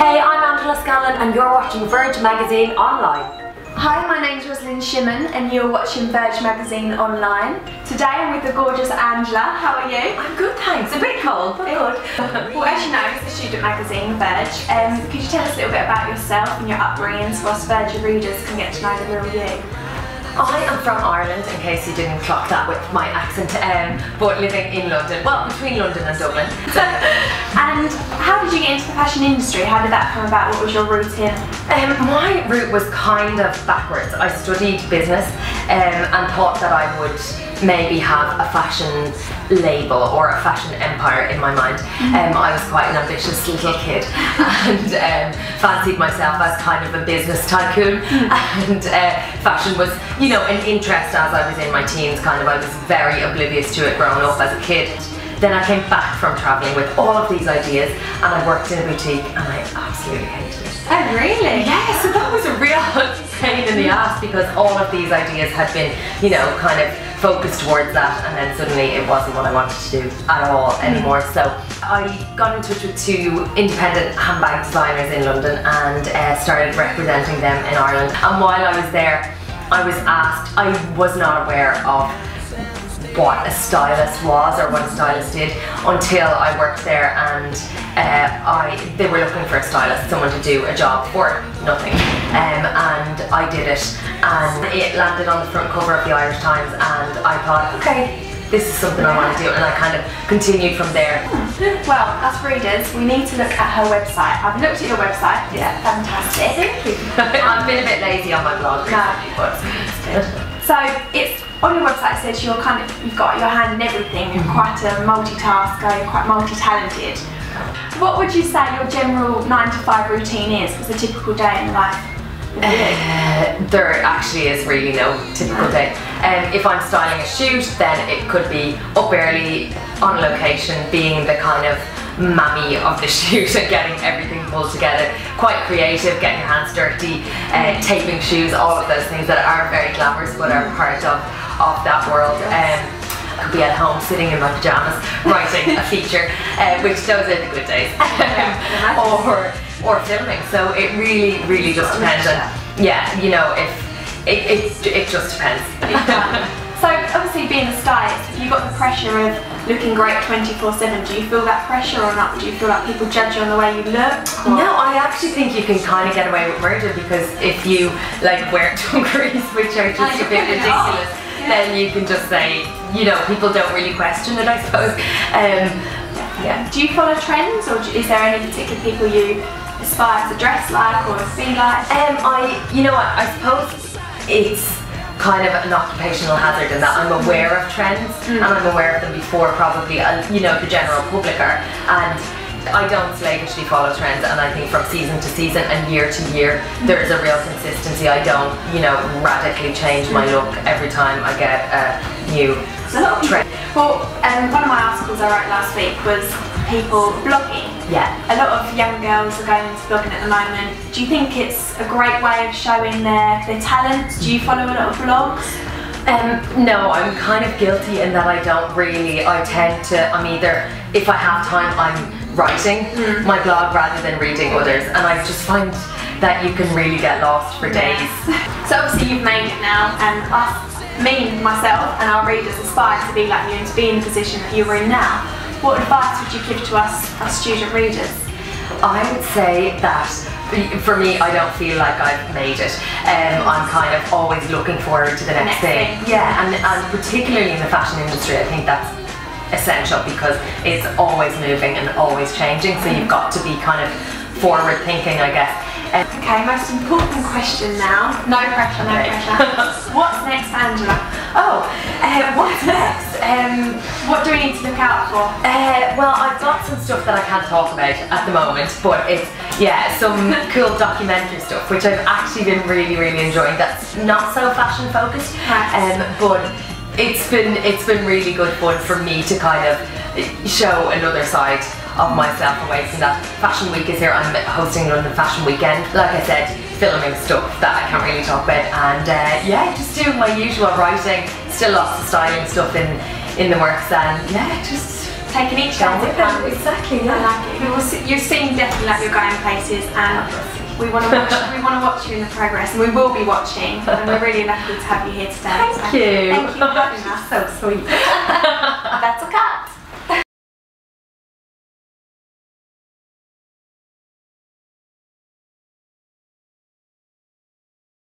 Hey, I'm Scanlon and you're watching Verge magazine online. Hi, my name's Rosalind Shimmen and you're watching Verge magazine online. Today I'm with the gorgeous Angela. How are you? I'm good, thanks. A bit cold, but good. Well, as you know, it's the student magazine, Verge. Could you tell us a little bit about yourself and your upbringing so us Verge readers can get to know the real you? I am from Ireland, in case you didn't clock that with my accent, but living in London, well, between London and Dublin. And how did you get into the fashion industry? How did that come about? What was your route in? My route was kind of backwards. I studied business and thought that I would maybe have a fashion label or a fashion empire in my mind. I was quite an ambitious little kid and fancied myself as kind of a business tycoon, and fashion was, you know, an interest as I was in my teens. Kind of, I was very oblivious to it growing up as a kid. Then I came back from travelling with all of these ideas and I worked in a boutique and I absolutely hated it. Oh really? Yeah, so that was a real pain in the ass because all of these ideas had been, you know, kind of focused towards that, and then suddenly it wasn't what I wanted to do at all anymore. So I got in touch with two independent handbag designers in London and started representing them in Ireland. And while I was there, I was asked, I was not aware of what a stylist was or what a stylist did until I worked there, and they were looking for a stylist, someone to do a job for nothing, and I did it, and it landed on the front cover of the Irish Times, and I thought, okay, this is something I want to do, and I kind of continued from there. Well, us readers, we need to look at her website. I've looked at your website. Yeah, fantastic. Thank you. I've been a bit lazy on my blog recently, but it's good. So it's on your website. It says you've got your hand in everything. You're quite a multitasker. You're quite multi-talented. What would you say your general 9 to 5 routine is? What's a typical day in life? There actually is really no typical day. If I'm styling a shoot, then it could be up early on location, being the kind of mammy of the shoot and getting everything pulled together. Quite creative, getting your hands dirty, taping shoes, all of those things that are very glamorous but are part of that world. I could be at home sitting in my pajamas writing a feature, which those are the good days, or filming. So it really just depends. And yeah, you know, it just depends. So obviously, being a stylist, you got the pressure of looking great 24/7. Do you feel that pressure or not? Do you feel like people judge you on the way you look? Or? No, I actually think you can kind of get away with murder, because if you like wear dungarees, which are just a bit ridiculous, then you can just say, you know, people don't really question it, I suppose. Yeah. Do you follow trends, or is there any particular people you aspire to dress like or be like? You know what, I suppose it's kind of an occupational hazard in that I'm aware of trends and I'm aware of them before probably you know, the general public are, and I don't slavishly follow trends, and I think from season to season and year to year there is a real consistency. I don't, you know, radically change my look every time I get a new trend. Well, one of my articles I wrote last week was people blogging. Yeah. A lot of young girls are going into blogging at the moment. Do you think it's a great way of showing their talents? Do you follow a lot of blogs? No, I'm kind of guilty in that I don't really. I tend to, I'm either, if I have time, I'm writing my blog rather than reading others, and I just find that you can really get lost for days. So obviously you've made it now, and myself and our readers aspire to be like you and to be in the position that you're in now. What advice would you give to us student readers? I would say that for me, I don't feel like I've made it. I'm kind of always looking forward to the next thing. Yeah, and particularly in the fashion industry, I think that's essential because it's always moving and always changing, so you've got to be kind of forward thinking, I guess. Okay, most important question now. No pressure, no pressure. What's next, Angela? Oh, what's next? What do we need to look out for? Well, I've got some stuff that I can't talk about at the moment, but it's, yeah, some cool documentary stuff which I've actually been really enjoying. That's not so fashion focused, but it's been really good fun for me to kind of show another side of myself away from that. Fashion Week is here. I'm hosting London Fashion Weekend. Like I said, filming stuff that I can't really talk about, and yeah, just doing my usual writing. Still lots of styling stuff in the works, and yeah, just taking each day as it comes. Exactly, I like it. You seem definitely like you're going places, and we want to watch you in the progress, and we will be watching. And we're really lucky to have you here today. Thank you. Thank you for having us. So sweet.